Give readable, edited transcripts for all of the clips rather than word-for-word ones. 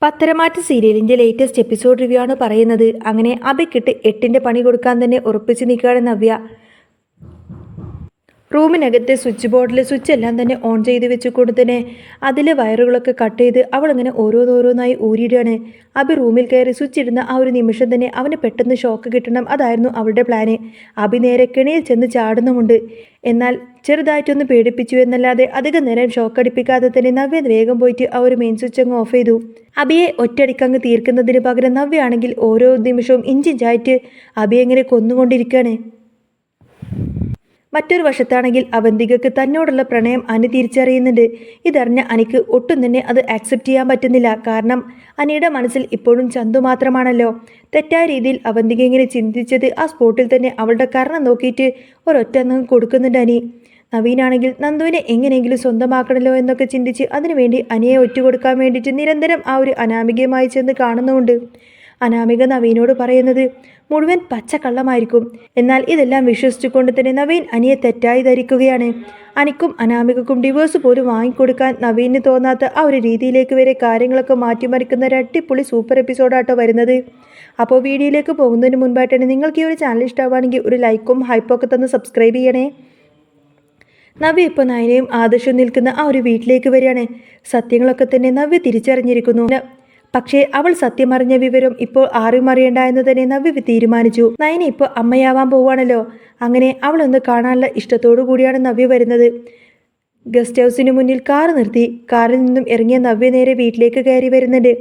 പത്തരമാറ്റ് സീരിയലിൻ്റെ latest episode review ആണ് പറയുന്നത്. അങ്ങനെ അബിക്കിട്ട് 8ന്റെ പണി കൊടുക്കാൻ തന്നെ ഉറപ്പിച്ച് നിൽക്കുകയാണ് നവ്യ. റൂമിനകത്തെ സ്വിച്ച് ബോർഡിൽ സ്വിച്ച് എല്ലാം തന്നെ ഓൺ ചെയ്ത് വെച്ചുകൊണ്ട് തന്നെ അതിലെ വയറുകളൊക്കെ കട്ട് ചെയ്ത് അവളിങ്ങനെ ഓരോന്നോരോന്നായി ഊരിയിടുകയാണ്. അബി റൂമിൽ കയറി സ്വിച്ച് ഇടുന്ന ആ ഒരു നിമിഷം തന്നെ അവന് പെട്ടെന്ന് ഷോക്ക് കിട്ടണം, അതായിരുന്നു അവളുടെ പ്ലാന്. അബി നേരെ കെണിയിൽ ചെന്ന് ചാടുന്നുമുണ്ട്. എന്നാൽ ചെറുതായിട്ടൊന്ന് പേടിപ്പിച്ചു എന്നല്ലാതെ അധികം നേരം ഷോക്ക് അടിപ്പിക്കാതെ തന്നെ നവ്യ വേഗം പോയിട്ട് ആ ഒരു മെയിൻ സ്വിച്ച് അങ്ങ് ഓഫ് ചെയ്തു. അബിയെ ഒറ്റയടിക്കങ്ങ് തീർക്കുന്നതിന് പകരം നവ്യ ആണെങ്കിൽ ഓരോ നിമിഷവും ഇഞ്ചിഞ്ചായിട്ട് അബിയെ എങ്ങനെ കൊന്നുകൊണ്ടിരിക്കുകയാണ്. മറ്റൊരു വശത്താണെങ്കിൽ അവന്തികക്ക് തന്നോടുള്ള പ്രണയം അനി തിരിച്ചറിയുന്നുണ്ട്. ഇതറിഞ്ഞ അനിക്ക് ഒട്ടും തന്നെ അത് ആക്സെപ്റ്റ് ചെയ്യാൻ പറ്റുന്നില്ല. കാരണം അനിയുടെ മനസ്സിൽ ഇപ്പോഴും ചന്തു മാത്രമാണല്ലോ. തെറ്റായ രീതിയിൽ അവന്തിക ഇങ്ങനെ ചിന്തിച്ചത് ആ സ്പോട്ടിൽ തന്നെ അവളുടെ കരണം നോക്കിയിട്ട് ഒരൊറ്റ അംഗം കൊടുക്കുന്നുണ്ട് അനി. നവീനാണെങ്കിൽ നന്ദുവിനെ എങ്ങനെയെങ്കിലും സ്വന്തമാക്കണമല്ലോ എന്നൊക്കെ ചിന്തിച്ച് അതിനുവേണ്ടി അനിയെ ഒറ്റുകൊടുക്കാൻ വേണ്ടിയിട്ട് നിരന്തരം ആ ഒരു അനാമികയുമായി ചെന്ന് കാണുന്നുമുണ്ട്. അനാമിക നവീനോട് പറയുന്നത് മുഴുവൻ പച്ചക്കള്ളമായിരിക്കും. എന്നാൽ ഇതെല്ലാം വിശ്വസിച്ചുകൊണ്ട് തന്നെ നവീൻ അനിയെ തെറ്റായി ധരിക്കുകയാണ്. അനിക്കും അനാമികക്കും ഡിവോഴ്സ് പോലും വാങ്ങിക്കൊടുക്കാൻ നവീന് തോന്നാത്ത ആ ഒരു രീതിയിലേക്ക് വരെ കാര്യങ്ങളൊക്കെ മാറ്റിമറിക്കുന്ന ഒരു അടിപൊളി സൂപ്പർ എപ്പിസോഡാട്ടോ വരുന്നത്. അപ്പോൾ വീഡിയോയിലേക്ക് പോകുന്നതിന് മുൻപായിട്ട് തന്നെ നിങ്ങൾക്ക് ഈ ഒരു ചാനൽ ഇഷ്ടമാണെങ്കിൽ ഒരു ലൈക്കും ഹൈപ്പൊക്കെ തന്ന് സബ്സ്ക്രൈബ് ചെയ്യണേ. നവ്യ ഇപ്പോൾ നയനയും ആദർശവും നിൽക്കുന്ന ആ ഒരു വീട്ടിലേക്ക് വരികയാണ്. സത്യങ്ങളൊക്കെ തന്നെ നവ്യ തിരിച്ചറിഞ്ഞിരിക്കുന്നു. പക്ഷേ അവൾ സത്യമറിഞ്ഞ വിവരം ഇപ്പോൾ ആരും അറിയണ്ട എന്ന് തന്നെ നവ്യ തീരുമാനിച്ചു. നയന ഇപ്പോൾ അമ്മയാവാൻ പോവുകയാണല്ലോ. അങ്ങനെ അവളൊന്ന് കാണാനുള്ള ഇഷ്ടത്തോടു കൂടിയാണ് നവ്യ വരുന്നത്. ഗസ്റ്റ് ഹൗസിന് മുന്നിൽ കാർ നിർത്തി. കാറിൽ നിന്നും ഇറങ്ങിയ നവ്യ നേരെ വീട്ടിലേക്ക് കയറി വരുന്നുണ്ട്.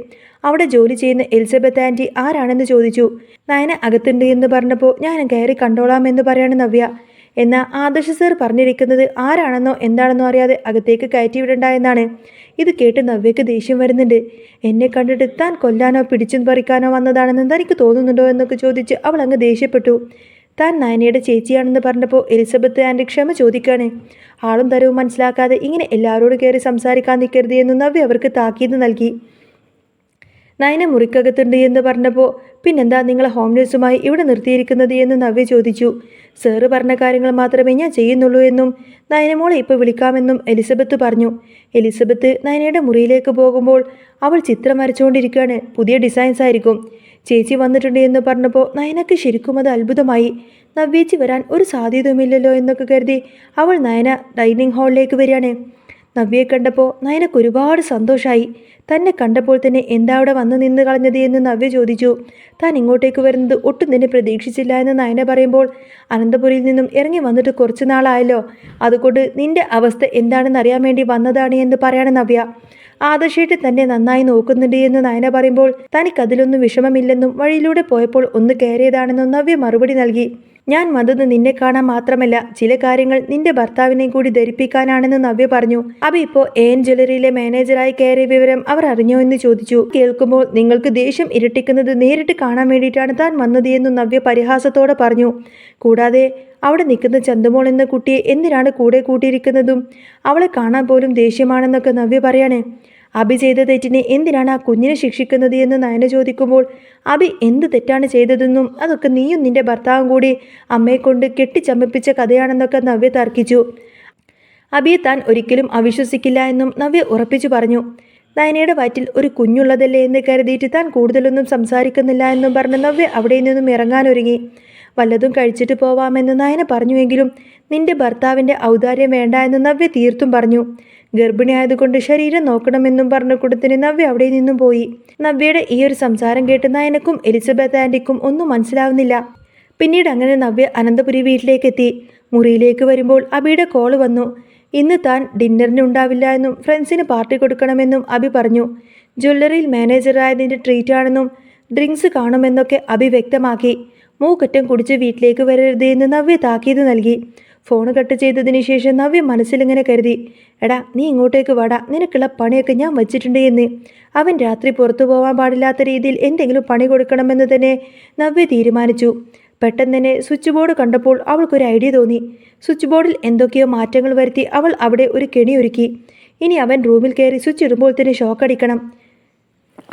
അവിടെ ജോലി ചെയ്യുന്ന എലിസബത്ത് ആൻറ്റി ആരാണെന്ന് ചോദിച്ചു. നയന അകത്തുണ്ട് എന്ന് പറഞ്ഞപ്പോൾ ഞാൻ കയറി കണ്ടോളാം എന്ന് പറയാണ് നവ്യ. എന്നാൽ ആദർശ് സർ പറഞ്ഞിരിക്കുന്നത് ആരാണെന്നോ എന്താണെന്നോ അറിയാതെ അകത്തേക്ക് കയറ്റിവിടണ്ട എന്നാണ്. ഇത് കേട്ട് നവ്യക്ക് ദേഷ്യം വരുന്നുണ്ട്. എന്നെ കണ്ടിട്ട് താൻ കൊല്ലാനോ പിടിച്ചു പറിക്കാനോ വന്നതാണെന്ന് തനിക്ക് തോന്നുന്നുണ്ടോ എന്നൊക്കെ ചോദിച്ച് അവൾ അങ്ങ് ദേഷ്യപ്പെട്ടു. താൻ നയനയുടെ ചേച്ചിയാണെന്ന് പറഞ്ഞപ്പോൾ എലിസബത്ത് ആൻറ്റി ക്ഷമ ചോദിക്കുകയാണ്. ആളും തരവും മനസ്സിലാക്കാതെ ഇങ്ങനെ എല്ലാവരോടും കയറി സംസാരിക്കാൻ നിൽക്കരുത് എന്ന് നവ്യ അവർക്ക് താക്കീത് നൽകി. നയന മുറിക്കകത്തുണ്ട് എന്ന് പറഞ്ഞപ്പോൾ പിന്നെന്താ നിങ്ങളെ ഹോം നേഴ്സുമായി ഇവിടെ നിർത്തിയിരിക്കുന്നത് എന്ന് നവ്യ ചോദിച്ചു. സാറ് പറഞ്ഞ കാര്യങ്ങൾ മാത്രമേ ഞാൻ ചെയ്യുന്നുള്ളൂ എന്നും നയനമോളെ ഇപ്പോൾ വിളിക്കാമെന്നും എലിസബത്ത് പറഞ്ഞു. എലിസബത്ത് നയനയുടെ മുറിയിലേക്ക് പോകുമ്പോൾ അവൾ ചിത്രം വരച്ചുകൊണ്ടിരിക്കുകയാണ്. പുതിയ ഡിസൈൻസ് ആയിരിക്കും. ചേച്ചി വന്നിട്ടുണ്ട് എന്ന് പറഞ്ഞപ്പോൾ നയനക്ക് ശരിക്കും അത് അത്ഭുതമായി. നവ്യേച്ചി വരാൻ ഒരു സാധ്യതയുമില്ലല്ലോ എന്നൊക്കെ കരുതി അവൾ നയന ഡൈനിങ് ഹാളിലേക്ക് വരികയാണ്. നവ്യയെ കണ്ടപ്പോൾ നയനക്ക് ഒരുപാട് സന്തോഷമായി. തന്നെ കണ്ടപ്പോൾ തന്നെ എന്താ അവിടെ വന്ന് നിന്ന് കളഞ്ഞത് എന്ന് നവ്യ ചോദിച്ചു. താൻ ഇങ്ങോട്ടേക്ക് വരുന്നത് ഒട്ടും തന്നെ പ്രതീക്ഷിച്ചില്ല എന്ന് നയന പറയുമ്പോൾ അനന്തപുരിയിൽ നിന്നും ഇറങ്ങി വന്നിട്ട് കുറച്ച് നാളായല്ലോ, അതുകൊണ്ട് നിന്റെ അവസ്ഥ എന്താണെന്ന് അറിയാൻ വേണ്ടി വന്നതാണ് എന്ന് പറയാണ് നവ്യ. ആദർശേട്ട് തന്നെ നന്നായി നോക്കുന്നുണ്ട് എന്ന് നയന പറയുമ്പോൾ തനിക്കതിലൊന്നും വിഷമമില്ലെന്നും വഴിയിലൂടെ പോയപ്പോൾ ഒന്ന് കയറിയതാണെന്നും നവ്യ മറുപടി നൽകി. ഞാൻ വന്നത് നിന്നെ കാണാൻ മാത്രമല്ല, ചില കാര്യങ്ങൾ നിന്റെ ഭർത്താവിനെ കൂടി ധരിപ്പിക്കാനാണെന്ന് നവ്യ പറഞ്ഞു. അബി ഇപ്പോൾ എൻ ജ്വല്ലറിയിലെ മാനേജറായി കയറിയ വിവരം അവർ അറിഞ്ഞോ എന്ന് ചോദിച്ചു. കേൾക്കുമ്പോൾ നിങ്ങൾക്ക് ദേഷ്യം ഇരട്ടിക്കുന്നത് നേരിട്ട് കാണാൻ വേണ്ടിയിട്ടാണ് താൻ വന്നത് എന്നും നവ്യ പരിഹാസത്തോടെ പറഞ്ഞു. കൂടാതെ അവിടെ നിൽക്കുന്ന ചന്തുമോൾ എന്ന കുട്ടിയെ എന്തിനാണ് കൂടെ കൂട്ടിയിരിക്കുന്നതും അവളെ കാണാൻ പോലും ദേഷ്യമാണെന്നൊക്കെ നവ്യ പറയാണ്. അബി ചെയ്ത തെറ്റിനെ എന്തിനാണ് ആ കുഞ്ഞിനെ ശിക്ഷിക്കുന്നത് എന്ന് നയന ചോദിക്കുമ്പോൾ അബി എന്ത് തെറ്റാണ് ചെയ്തതെന്നും അതൊക്കെ നീയും നിന്റെ ഭർത്താവും കൂടി അമ്മയെ കൊണ്ട് കെട്ടിച്ചമപ്പിച്ച കഥയാണെന്നൊക്കെ നവ്യ തർക്കിച്ചു. അബിയെ താൻ ഒരിക്കലും അവിശ്വസിക്കില്ല എന്നും നവ്യ ഉറപ്പിച്ചു പറഞ്ഞു. നയനയുടെ വയറ്റിൽ ഒരു കുഞ്ഞുള്ളതല്ലേ എന്ന് കരുതിയിട്ട് താൻ കൂടുതലൊന്നും സംസാരിക്കുന്നില്ല എന്നും പറഞ്ഞ് നവ്യ അവിടെ നിന്നും ഇറങ്ങാനൊരുങ്ങി. വല്ലതും കഴിച്ചിട്ട് പോവാമെന്ന് നയന പറഞ്ഞുവെങ്കിലും നിന്റെ ഭർത്താവിൻ്റെ ഔദാര്യം വേണ്ട എന്ന് നവ്യ തീർത്തും പറഞ്ഞു. ഗർഭിണിയായതുകൊണ്ട് ശരീരം നോക്കണമെന്നും പറഞ്ഞ കൂട്ടത്തിന് നവ്യ അവിടെ നിന്നും പോയി. നവ്യയുടെ ഈ ഒരു സംസാരം കേട്ട് നയനക്കും എലിസബത്ത് ആൻറ്റിക്കും ഒന്നും മനസ്സിലാവുന്നില്ല. പിന്നീട് അങ്ങനെ നവ്യ അനന്തപുരി വീട്ടിലേക്ക് എത്തി. മുറിയിലേക്ക് വരുമ്പോൾ അബിയുടെ കോള് വന്നു. ഇന്ന് താൻ ഡിന്നറിന് ഉണ്ടാവില്ല എന്നും ഫ്രണ്ട്സിന് പാർട്ടി കൊടുക്കണമെന്നും അബി പറഞ്ഞു. ജ്വല്ലറിയിൽ മാനേജറായതിൻ്റെ ട്രീറ്റ് ആണെന്നും ഡ്രിങ്ക്സ് കാണുമെന്നൊക്കെ അബി വ്യക്തമാക്കി. മൂക്കറ്റം കുടിച്ച് വീട്ടിലേക്ക് വരരുത് എന്ന് നവ്യ താക്കീത് നൽകി. ഫോൺ കട്ട് ചെയ്തതിന് ശേഷം നവ്യ മനസ്സിലിങ്ങനെ കരുതി, എടാ നീ ഇങ്ങോട്ടേക്ക് വാടാ, നിനക്കുള്ള പണിയൊക്കെ ഞാൻ വച്ചിട്ടുണ്ട് എന്ന്. അവൻ രാത്രി പുറത്തു പോകാൻ പാടില്ലാത്ത രീതിയിൽ എന്തെങ്കിലും പണി കൊടുക്കണമെന്ന് തന്നെ നവ്യ തീരുമാനിച്ചു. പെട്ടെന്ന് തന്നെ സ്വിച്ച് ബോർഡ് കണ്ടപ്പോൾ അവൾക്കൊരു ഐഡിയ തോന്നി. സ്വിച്ച് ബോർഡിൽ എന്തൊക്കെയോ മാറ്റങ്ങൾ വരുത്തി അവൾ അവിടെ ഒരു കെണി ഒരുക്കി. ഇനി അവൻ റൂമിൽ കയറി സ്വിച്ച് ഇടുമ്പോൾ തന്നെ ഷോക്കടിക്കണം.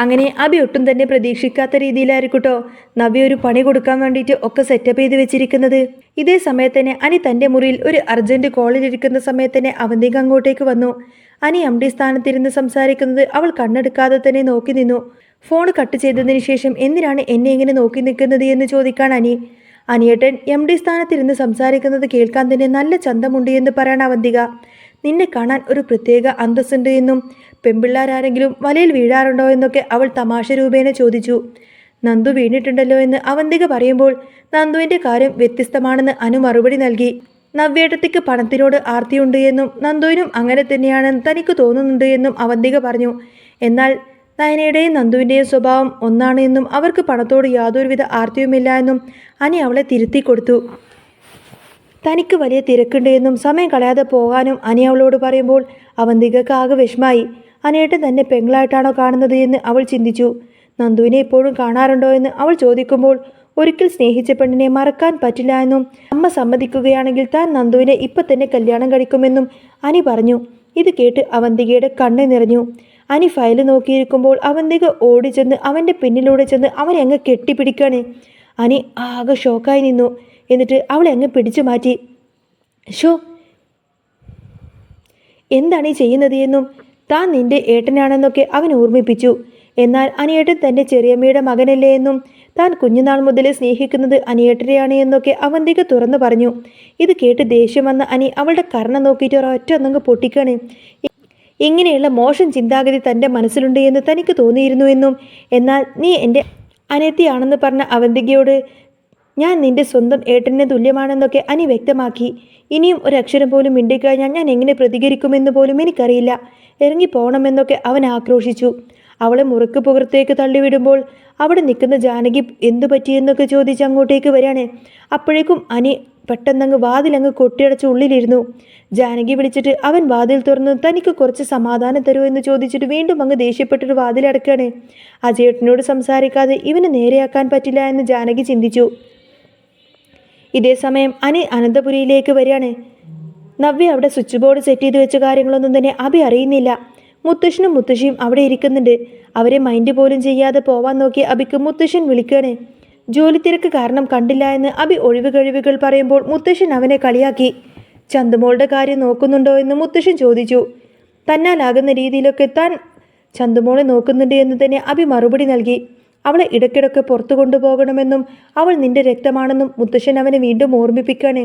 അങ്ങനെ അബി ഒട്ടും തന്നെ പ്രതീക്ഷിക്കാത്ത രീതിയിലായിരിക്കട്ടോ നവ്യ ഒരു പണി കൊടുക്കാൻ വേണ്ടിയിട്ട് ഒക്കെ സെറ്റപ്പ് ചെയ്ത് വെച്ചിരിക്കുന്നത്. ഇതേ സമയത്ത് തന്നെ അനി തൻ്റെ മുറിയിൽ ഒരു അർജൻറ്റ് കോളിലിരിക്കുന്ന സമയത്ത് തന്നെ അവന്തിക അങ്ങോട്ടേക്ക് വന്നു. അനി MD സ്ഥാനത്തിരുന്ന് സംസാരിക്കുന്നത് അവൾ കണ്ണെടുക്കാതെ തന്നെ നോക്കി നിന്നു. ഫോൺ കട്ട് ചെയ്തതിന് ശേഷം എന്തിനാണ് എന്നെ ഇങ്ങനെ നോക്കി നിൽക്കുന്നത് എന്ന് ചോദിക്കാൻ അനിയേട്ടൻ MD സ്ഥാനത്തിരുന്ന് സംസാരിക്കുന്നത് കേൾക്കാൻ തന്നെ നല്ല ചന്തമുണ്ട് എന്ന് പറയാൻ അവന്തിക. നിന്നെ കാണാൻ ഒരു പ്രത്യേക അന്തസ്സുണ്ട് എന്നും പെൺപിള്ളാരെങ്കിലും വലയിൽ വീഴാറുണ്ടോ എന്നൊക്കെ അവൾ തമാശ രൂപേണ ചോദിച്ചു. നന്ദു വീണിട്ടുണ്ടല്ലോ എന്ന് അവന്തിക പറയുമ്പോൾ നന്ദുവിൻ്റെ കാര്യം വ്യത്യസ്തമാണെന്ന് അനു മറുപടി നൽകി. നവ്യേട്ടത്തിക്ക് പണത്തിനോട് ആർത്തിയുണ്ട് എന്നും നന്ദുവിനും അങ്ങനെ തന്നെയാണെന്ന് തനിക്ക് തോന്നുന്നുണ്ട് എന്നും അവന്തിക പറഞ്ഞു. എന്നാൽ നയനയുടെയും നന്ദുവിൻ്റെയും സ്വഭാവം ഒന്നാണ് എന്നും അവർക്ക് പണത്തോട് യാതൊരുവിധ ആർത്തിയുമില്ല എന്നും അനി അവളെ തിരുത്തി കൊടുത്തു. തനിക്ക് വലിയ തിരക്കുണ്ട് എന്നും സമയം കളയാതെ പോകാനും അനി അവളോട് പറയുമ്പോൾ അവന്തികക്ക് ആകെ വിഷമായി. അനിയേട്ടൻ തന്നെ പെങ്ങളായിട്ടാണോ കാണുന്നത് എന്ന് അവൾ ചിന്തിച്ചു. നന്ദുവിനെ എപ്പോഴും കാണാറുണ്ടോ എന്ന് അവൾ ചോദിക്കുമ്പോൾ ഒരിക്കൽ സ്നേഹിച്ച പെണ്ണിനെ മറക്കാൻ പറ്റില്ല എന്നും അമ്മ സമ്മതിക്കുകയാണെങ്കിൽ താൻ നന്ദുവിനെ ഇപ്പം തന്നെ കല്യാണം കഴിക്കുമെന്നും അനി പറഞ്ഞു. ഇത് കേട്ട് അവന്തികയുടെ കണ്ണ് നിറഞ്ഞു. അനി ഫയൽ നോക്കിയിരിക്കുമ്പോൾ അവന്തിക ഓടിച്ചെന്ന് അവൻ്റെ പിന്നിലൂടെ ചെന്ന് അവനെ അങ്ങ് കെട്ടിപ്പിടിക്കാണ്. അനി ആകെ ഷോക്കായി നിന്നു. എന്നിട്ട് അവളെ അങ്ങ് പിടിച്ചു മാറ്റി. ഷോ, എന്താണ് ഈ ചെയ്യുന്നത് എന്നും താൻ നിന്റെ ഏട്ടനാണെന്നൊക്കെ അവൻ ഓർമ്മിപ്പിച്ചു. എന്നാൽ അനിയേട്ടൻ തൻ്റെ ചെറിയമ്മയുടെ മകനല്ലേ എന്നും താൻ കുഞ്ഞുനാൾ മുതലേ സ്നേഹിക്കുന്നത് അനിയേട്ടനെയാണ് എന്നൊക്കെ അവന്തിക തുറന്നു പറഞ്ഞു. ഇത് കേട്ട് ദേഷ്യം വന്ന അനി അവളുടെ കർണ നോക്കിയിട്ട് ഒരൊറ്റ ഒന്നങ്ങ് പൊട്ടിക്കാണ്. ഇങ്ങനെയുള്ള മോശം ചിന്താഗതി തൻ്റെ മനസ്സിലുണ്ട് എന്ന് തനിക്ക് തോന്നിയിരുന്നു എന്നും എന്നാൽ നീ എൻ്റെ അനിയത്തിയാണെന്ന് പറഞ്ഞ അവന്തികയോട് ഞാൻ നിന്റെ സ്വന്തം ഏട്ടനെ തുല്യമാണെന്നൊക്കെ അനി വ്യക്തമാക്കി. ഇനിയും ഒരക്ഷരം പോലും മിണ്ടിക്കഴിഞ്ഞാൽ ഞാൻ എങ്ങനെ പ്രതികരിക്കുമെന്ന് പോലും എനിക്കറിയില്ല, ഇറങ്ങിപ്പോകണമെന്നൊക്കെ അവൻ ആക്രോശിച്ചു. അവളെ മുറുക്ക് പുറത്തേക്ക് തള്ളിവിടുമ്പോൾ അവിടെ നിൽക്കുന്ന ജാനകി എന്തു പറ്റിയെന്നൊക്കെ ചോദിച്ച് അങ്ങോട്ടേക്ക് വരികയാണ്. അപ്പോഴേക്കും അനി പെട്ടെന്നങ്ങ് വാതിലങ്ങ് കൊട്ടിയടച്ച് ഉള്ളിലിരുന്നു. ജാനകി വിളിച്ചിട്ട് അവൻ വാതിൽ തുറന്ന് തനിക്ക് കുറച്ച് സമാധാനം തരുമോ എന്ന് ചോദിച്ചിട്ട് വീണ്ടും അങ്ങ് ദേഷ്യപ്പെട്ടൊരു വാതിലടക്കുകയാണ്. അജയേട്ടനോട് സംസാരിക്കാതെ ഇവന് നേരെയാക്കാൻ പറ്റില്ല എന്ന് ജാനകി ചിന്തിച്ചു. ഇതേ സമയം അനി അനന്തപുരിയിലേക്ക് വരികയാണ്. നവ്യ അവിടെ സ്വിച്ച് ബോർഡ് സെറ്റ് ചെയ്ത് വെച്ച കാര്യങ്ങളൊന്നും തന്നെ അഭി അറിയുന്നില്ല. മുത്തശ്ശനും മുത്തശ്ശിയും അവിടെ ഇരിക്കുന്നുണ്ട്. അവരെ മൈൻഡ് പോലും ചെയ്യാതെ പോവാൻ നോക്കി അഭിക്ക് മുത്തശ്ശൻ വിളിക്കുകയാണ്. ജോലി തിരക്ക് കാരണം കണ്ടില്ല എന്ന് അഭി ഒഴിവുകഴിവുകൾ പറയുമ്പോൾ മുത്തശ്ശൻ അവനെ കളിയാക്കി. ചന്തുമോളുടെ കാര്യം നോക്കുന്നുണ്ടോ എന്ന് മുത്തശ്ശൻ ചോദിച്ചു. തന്നാലാകുന്ന രീതിയിലൊക്കെ താൻ ചന്തുമോളെ നോക്കുന്നുണ്ട് എന്ന് തന്നെ അഭി മറുപടി നൽകി. അവളെ ഇടയ്ക്കിടയ്ക്ക് പുറത്തു കൊണ്ടുപോകണമെന്നും അവൾ നിന്റെ രക്തമാണെന്നും മുത്തശ്ശൻ അവനെ വീണ്ടും ഓർമ്മിപ്പിക്കുകയാണ്.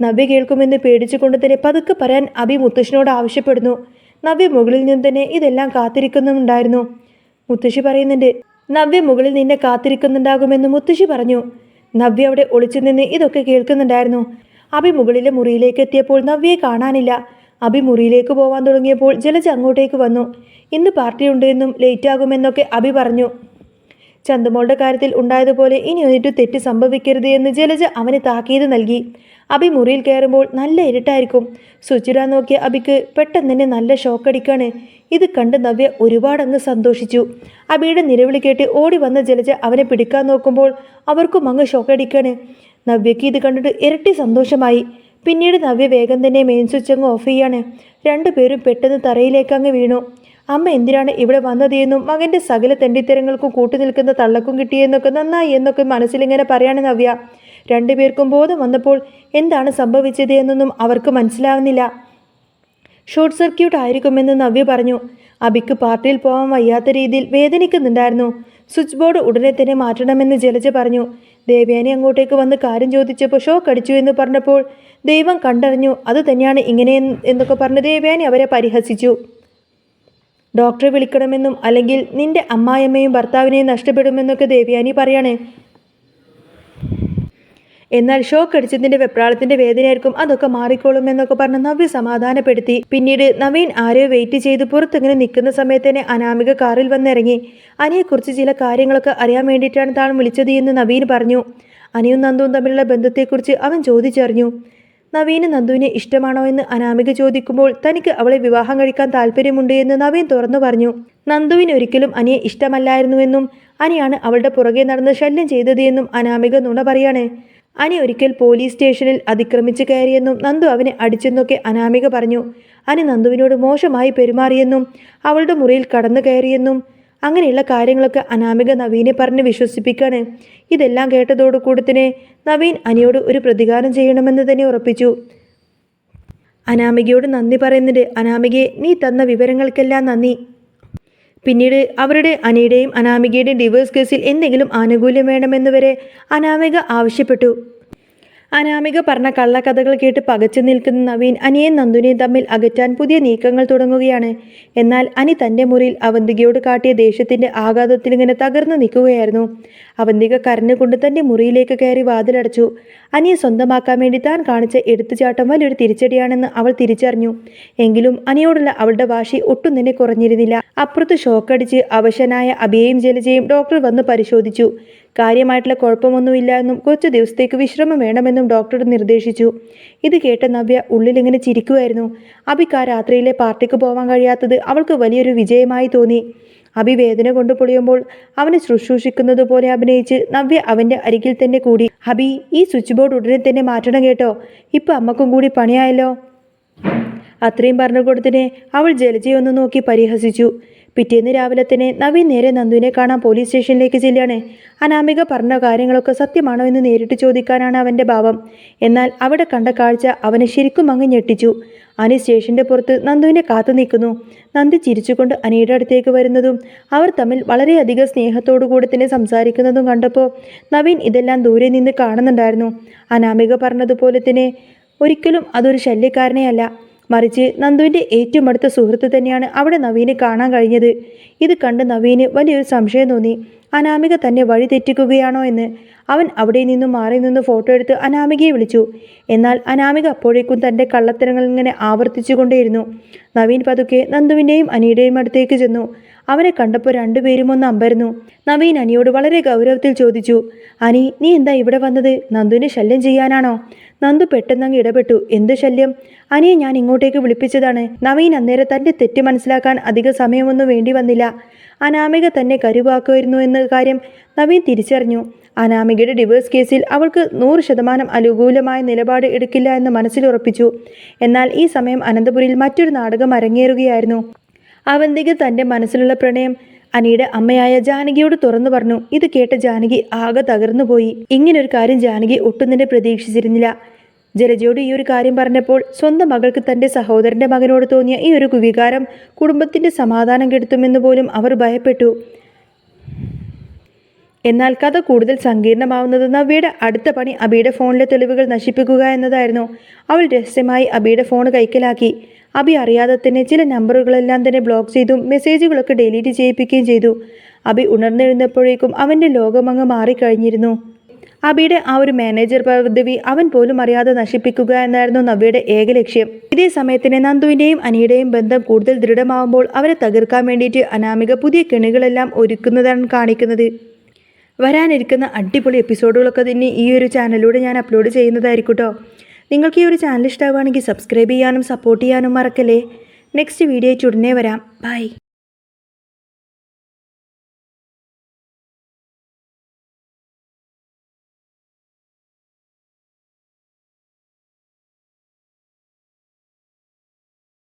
നവ്യ കേൾക്കുമെന്ന് പേടിച്ചുകൊണ്ട് തന്നെ പതുക്കെ പറയാൻ അഭി മുത്തശ്ശനോട് ആവശ്യപ്പെടുന്നു. നവ്യ മുകളിൽ നിന്ന് തന്നെ ഇതെല്ലാം കാത്തിരിക്കുന്നുണ്ടായിരുന്നു. മുത്തശ്ശി പറയുന്നുണ്ട്, നവ്യ മുകളിൽ നിന്നെ കാത്തിരിക്കുന്നുണ്ടാകുമെന്ന് മുത്തശ്ശി പറഞ്ഞു. നവ്യ അവിടെ ഒളിച്ചു നിന്ന് ഇതൊക്കെ കേൾക്കുന്നുണ്ടായിരുന്നു. അഭി മുകളിലെ മുറിയിലേക്ക് എത്തിയപ്പോൾ നവ്യയെ കാണാനില്ല. അഭി മുറിയിലേക്ക് പോകാൻ തുടങ്ങിയപ്പോൾ ജലജ അങ്ങോട്ടേക്ക് വന്നു. ഇന്ന് പാർട്ടിയുണ്ട് എന്നും ലേറ്റാകുമെന്നൊക്കെ അഭി പറഞ്ഞു. ചന്തുമോളുടെ കാര്യത്തിൽ ഉണ്ടായതുപോലെ ഇനി ഒന്നിട്ട് തെറ്റ് സംഭവിക്കരുത് എന്ന് ജലജ അവന് താക്കീത് നൽകി. അഭി മുറിയിൽ കയറുമ്പോൾ നല്ല ഇരുട്ടായിരിക്കും. സ്വിച്ചിടാൻ നോക്കിയ അഭിക്ക് പെട്ടെന്ന് തന്നെ നല്ല ഷോക്കടിക്കാണ്. ഇത് കണ്ട് നവ്യ ഒരുപാടങ്ങ് സന്തോഷിച്ചു. അഭിയുടെ നിലവിളി കേട്ട് ഓടി വന്ന ജലജ അവനെ പിടിക്കാൻ നോക്കുമ്പോൾ അവർക്കും അങ്ങ് ഷോക്കടിക്കാണ്. നവ്യയ്ക്ക് ഇത് കണ്ടിട്ട് ഇരട്ടി സന്തോഷമായി. പിന്നീട് നവ്യ വേഗം തന്നെ മെയിൻ സ്വിച്ച് അങ്ങ് ഓഫ് ചെയ്യാണ്. രണ്ടുപേരും പെട്ടെന്ന് തറയിലേക്ക് അങ്ങ് വീണു. അമ്മ എന്തിനാണ് ഇവിടെ വന്നത് എന്നും മകൻ്റെ സകല തെണ്ടിത്തരങ്ങൾക്കും കൂട്ടുനിൽക്കുന്ന തള്ളക്കും കിട്ടിയെന്നൊക്കെ നന്നായി എന്നൊക്കെ മനസ്സിലിങ്ങനെ പറയാണ് നവ്യ. രണ്ടുപേർക്കും ബോധം വന്നപ്പോൾ എന്താണ് സംഭവിച്ചത് എന്നൊന്നും അവർക്ക് മനസ്സിലാവുന്നില്ല. ഷോർട്ട് സർക്യൂട്ട് ആയിരിക്കുമെന്ന് നവ്യ പറഞ്ഞു. അഭിക്ക് പാർട്ടിയിൽ പോകാൻ വയ്യാത്ത രീതിയിൽ വേദനിക്കുന്നുണ്ടായിരുന്നു. സ്വിച്ച് ബോർഡ് ഉടനെ തന്നെ മാറ്റണമെന്ന് ജലജ പറഞ്ഞു. ദേവയാനി അങ്ങോട്ടേക്ക് വന്ന് കാര്യം ചോദിച്ചപ്പോൾ ഷോക്ക് അടിച്ചു എന്ന് പറഞ്ഞപ്പോൾ ദൈവം കണ്ടറിഞ്ഞു, അത് തന്നെയാണ് ഇങ്ങനെ എന്നൊക്കെ പറഞ്ഞ് ദേവയാനി അവരെ പരിഹസിച്ചു. ഡോക്ടറെ വിളിക്കണമെന്നും അല്ലെങ്കിൽ നിന്റെ അമ്മായിയമ്മയും ഭർത്താവിനെയും നഷ്ടപ്പെടുമെന്നൊക്കെ ദേവയാനി പറയാണ്. എന്നാൽ ഷോക്ക് അടിച്ചതിൻ്റെ വെപ്രാളത്തിൻ്റെ വേദനയായിരിക്കും, അതൊക്കെ മാറിക്കോളുമെന്നൊക്കെ പറഞ്ഞ് നവ്യ സമാധാനപ്പെടുത്തി. പിന്നീട് നവീൻ ആരെയോ വെയിറ്റ് ചെയ്ത് പുറത്തിങ്ങനെ നിൽക്കുന്ന സമയത്ത് തന്നെ അനാമിക കാറിൽ വന്നിറങ്ങി. അനിയെക്കുറിച്ച് ചില കാര്യങ്ങളൊക്കെ അറിയാൻ വേണ്ടിയിട്ടാണ് താൻ വിളിച്ചത് എന്ന് നവീൻ പറഞ്ഞു. അനിയും നന്ദുവും തമ്മിലുള്ള ബന്ധത്തെക്കുറിച്ച് അവൻ ചോദിച്ചറിഞ്ഞു. നവീന് നന്ദുവിനെ ഇഷ്ടമാണോ എന്ന് അനാമിക ചോദിക്കുമ്പോൾ തനിക്ക് അവളെ വിവാഹം കഴിക്കാൻ താല്പര്യമുണ്ട് എന്ന് നവീൻ തുറന്നു പറഞ്ഞു. നന്ദുവിന് ഒരിക്കലും അനിയെ ഇഷ്ടമല്ലായിരുന്നുവെന്നും അനിയാണ് അവളുടെ പുറകെ നടന്ന് ശല്യം ചെയ്തത് എന്നും അനാമിക നുണ പറയാണ്. അനി ഒരിക്കൽ പോലീസ് സ്റ്റേഷനിൽ അതിക്രമിച്ച് കയറിയെന്നും നന്ദു അവനെ അടിച്ചെന്നൊക്കെ അനാമിക പറഞ്ഞു. അനി നന്ദുവിനോട് മോശമായി പെരുമാറിയെന്നും അവളുടെ മുറിയിൽ കടന്നു കയറിയെന്നും അങ്ങനെയുള്ള കാര്യങ്ങളൊക്കെ അനാമിക നവീനെ പറഞ്ഞ് വിശ്വസിപ്പിക്കാണ്. ഇതെല്ലാം കേട്ടതോടുകൂടി തന്നെ നവീൻ അനിയോട് ഒരു പ്രതികാരം ചെയ്യണമെന്ന് തന്നെ ഉറപ്പിച്ചു. അനാമികയോട് നന്ദി പറയുന്നുണ്ട്. അനാമികയെ നീ തന്ന വിവരങ്ങൾക്കെല്ലാം നന്ദി. പിന്നീട് അവരുടെ അനിയുടെയും അനാമികയുടെയും ഡിവോഴ്സ് കേസിൽ എന്തെങ്കിലും ആനുകൂല്യം വേണമെന്നുവരെ അനാമിക ആവശ്യപ്പെട്ടു. അനാമിക പറഞ്ഞ കള്ളക്കഥകൾ കേട്ട് പകച്ചു നിൽക്കുന്ന നവീൻ അനിയും നന്ദുനെയും തമ്മിൽ അകറ്റാൻ പുതിയ നീക്കങ്ങൾ തുടങ്ങുകയാണ്. എന്നാൽ അനി തൻ്റെ മുറിയിൽ അവന്തികയോട് കാട്ടിയ ദേഷ്യത്തിൻ്റെ ആഘാതത്തിൽ ഇങ്ങനെ തകർന്നു നിൽക്കുകയായിരുന്നു. അവന്തിക കരഞ്ഞുകൊണ്ട് തൻ്റെ മുറിയിലേക്ക് കയറി വാതിലടച്ചു. അനിയെ സ്വന്തമാക്കാൻ വേണ്ടി താൻ കാണിച്ച എടുത്തുചാട്ടം വലിയൊരു തിരിച്ചടിയാണെന്ന് അവൾ തിരിച്ചറിഞ്ഞു. എങ്കിലും അനിയോടുള്ള അവളുടെ വാശി ഒട്ടും തന്നെ കുറഞ്ഞിരുന്നില്ല. അപ്പുറത്ത് ഷോക്കടിച്ച് അവശനായ അഭിയെയും ജലജയും ഡോക്ടർ വന്ന് പരിശോധിച്ചു. കാര്യമായിട്ടുള്ള കുഴപ്പമൊന്നുമില്ല എന്നും കുറച്ച് ദിവസത്തേക്ക് വിശ്രമം വേണമെന്നും ഡോക്ടർ നിർദ്ദേശിച്ചു. ഇത് കേട്ട നവ്യ ഉള്ളിലിങ്ങനെ ചിരിക്കുമായിരുന്നു. അഭിക്ക് ആ രാത്രിയിലെ പാർട്ടിക്ക് പോകാൻ കഴിയാത്തത് അവൾക്ക് വലിയൊരു വിജയമായി തോന്നി. അഭി വേദന കൊണ്ട് പൊളിയുമ്പോൾ അവനെ ശുശ്രൂഷിക്കുന്നത് പോലെ അഭിനയിച്ച് നവ്യ അവൻ്റെ അരികിൽ തന്നെ കൂടി. അഭി, ഈ സ്വിച്ച് ബോർഡ് ഉടനെ തന്നെ മാറ്റണം കേട്ടോ, ഇപ്പം അമ്മക്കും കൂടി പണിയായല്ലോ. അത്രയും പറഞ്ഞു കൊടുത്തിനെ അവൾ ജലജയൊന്ന് നോക്കി പരിഹസിച്ചു. പിറ്റേന്ന് രാവിലെ തന്നെ നവീൻ നേരെ നന്ദുവിനെ കാണാൻ പോലീസ് സ്റ്റേഷനിലേക്ക് ചെല്ലുകയാണ്. അനാമിക പറഞ്ഞ കാര്യങ്ങളൊക്കെ സത്യമാണോ എന്ന് നേരിട്ട് ചോദിക്കാനാണ് അവൻ്റെ ഭാവം. എന്നാൽ അവിടെ കണ്ട കാഴ്ച അവനെ ശരിക്കും അങ്ങ് ഞെട്ടിച്ചു. അനി സ്റ്റേഷൻ്റെ പുറത്ത് നന്ദുവിനെ കാത്തു നിൽക്കുന്നു. നന്ദി ചിരിച്ചുകൊണ്ട് അനിയുടെ അടുത്തേക്ക് വരുന്നതും അവർ തമ്മിൽ വളരെയധികം സ്നേഹത്തോടു കൂടി തന്നെ സംസാരിക്കുന്നതും കണ്ടപ്പോൾ നവീൻ ഇതെല്ലാം ദൂരെ നിന്ന് കാണുന്നുണ്ടായിരുന്നു. അനാമിക പറഞ്ഞതുപോലെ തന്നെ ഒരിക്കലും അതൊരു ശല്യക്കാരനെ അല്ല, മറിച്ച് നന്ദുവിൻ്റെ ഏറ്റവും അടുത്ത സുഹൃത്ത് തന്നെയാണ് അവിടെ നവീനെ കാണാൻ കഴിഞ്ഞത്. ഇത് കണ്ട് നവീന് വലിയൊരു സംശയം തോന്നി. അനാമിക തന്നെ വഴി തെറ്റിക്കുകയാണോ എന്ന്. അവൻ അവിടെ നിന്നും മാറി നിന്ന് ഫോട്ടോ എടുത്ത് അനാമികയെ വിളിച്ചു. എന്നാൽ അനാമിക അപ്പോഴേക്കും തൻ്റെ കള്ളത്തരങ്ങൾ ഇങ്ങനെ ആവർത്തിച്ചു കൊണ്ടേയിരുന്നു. നവീൻ പതുക്കെ നന്ദുവിൻ്റെയും അനിയുടെയും അടുത്തേക്ക് ചെന്നു. അവനെ കണ്ടപ്പോൾ രണ്ടുപേരും ഒന്ന് അമ്പരന്നു. നവീൻ അനിയോട് വളരെ ഗൗരവത്തിൽ ചോദിച്ചു, അനി, നീ എന്താ ഇവിടെ വന്നത്? നന്ദുവിനെ ശല്യം ചെയ്യാനാണോ? നന്ദു പെട്ടെന്നങ്ങ് ഇടപെട്ടു. എന്ത് ശല്യം? അനിയെ ഞാൻ ഇങ്ങോട്ടേക്ക് വിളിപ്പിച്ചതാണ്. നവീൻ അന്നേരം തൻ്റെ തെറ്റ് മനസ്സിലാക്കാൻ അധിക സമയമൊന്നും വേണ്ടി വന്നില്ല. അനാമിക തന്നെ കരുവാക്കുമായിരുന്നു എന്ന കാര്യം നവീൻ തിരിച്ചറിഞ്ഞു. അനാമികയുടെ ഡിവോഴ്സ് കേസിൽ അവൾക്ക് 100% അനുകൂലമായ നിലപാട് എടുക്കില്ല എന്ന് മനസ്സിലുറപ്പിച്ചു. എന്നാൽ ഈ സമയം അനന്തപുരിയിൽ മറ്റൊരു നാടകം അരങ്ങേറുകയായിരുന്നു. അവന്തിക തൻ്റെ മനസ്സിലുള്ള പ്രണയം അനിയുടെ അമ്മയായ ജാനകിയോട് തുറന്നു പറഞ്ഞു. ഇത് കേട്ട ജാനകി ആകെ തകർന്നുപോയി. ഇങ്ങനൊരു കാര്യം ജാനകി ഒട്ടും തന്നെ പ്രതീക്ഷിച്ചിരുന്നില്ല. ജലജയോട് ഈ ഒരു കാര്യം പറഞ്ഞപ്പോൾ സ്വന്തം മകൾക്ക് തൻ്റെ സഹോദരൻ്റെ മകനോട് തോന്നിയ ഈ ഒരു വികാരം കുടുംബത്തിൻ്റെ സമാധാനം കെടുത്തുമെന്ന് പോലും അവർ ഭയപ്പെട്ടു. എന്നാൽ കഥ കൂടുതൽ സങ്കീർണമാവുന്നത് നവ്യയുടെ അടുത്ത പണി അബിയുടെ ഫോണിലെ തെളിവുകൾ നശിപ്പിക്കുക എന്നതായിരുന്നു. അവൾ രഹസ്യമായി അബിയുടെ ഫോൺ കൈക്കലാക്കി. അബി അറിയാതെ തന്നെ ചില നമ്പറുകളെല്ലാം തന്നെ ബ്ലോക്ക് ചെയ്തും മെസ്സേജുകളൊക്കെ ഡിലീറ്റ് ചെയ്യിപ്പിക്കുകയും ചെയ്തു. അബി ഉണർന്നെഴുന്നപ്പോഴേക്കും അവൻ്റെ ലോകമങ്ങ് മാറിക്കഴിഞ്ഞിരുന്നു. അബിയുടെ ആ ഒരു മാനേജർ പദവി അവൻ പോലും അറിയാതെ നശിപ്പിക്കുക എന്നായിരുന്നു നവ്യയുടെ ഏക ലക്ഷ്യം. ഇതേ സമയത്തിന് നന്ദുവിൻ്റെയും അനിയുടെയും ബന്ധം കൂടുതൽ ദൃഢമാവുമ്പോൾ അവരെ തകർക്കാൻ വേണ്ടിയിട്ട് അനാമിക പുതിയ കെണികളെല്ലാം ഒരുക്കുന്നതാണ് കാണിക്കുന്നത്. വരാനിരിക്കുന്ന അടിപൊളി എപ്പിസോഡുകളൊക്കെ തന്നെ ഈ ഒരു ചാനലിലൂടെ ഞാൻ അപ്ലോഡ് ചെയ്യുന്നതായിരിക്കും കേട്ടോ. നിങ്ങൾക്ക് ഈ ഒരു ചാനൽ ഇഷ്ടമാവുകയാണെങ്കിൽ സബ്സ്ക്രൈബ് ചെയ്യാനും സപ്പോർട്ട് ചെയ്യാനും മറക്കല്ലേ. നെക്സ്റ്റ് വീഡിയോ ഉടനെ വരാം. ബൈ.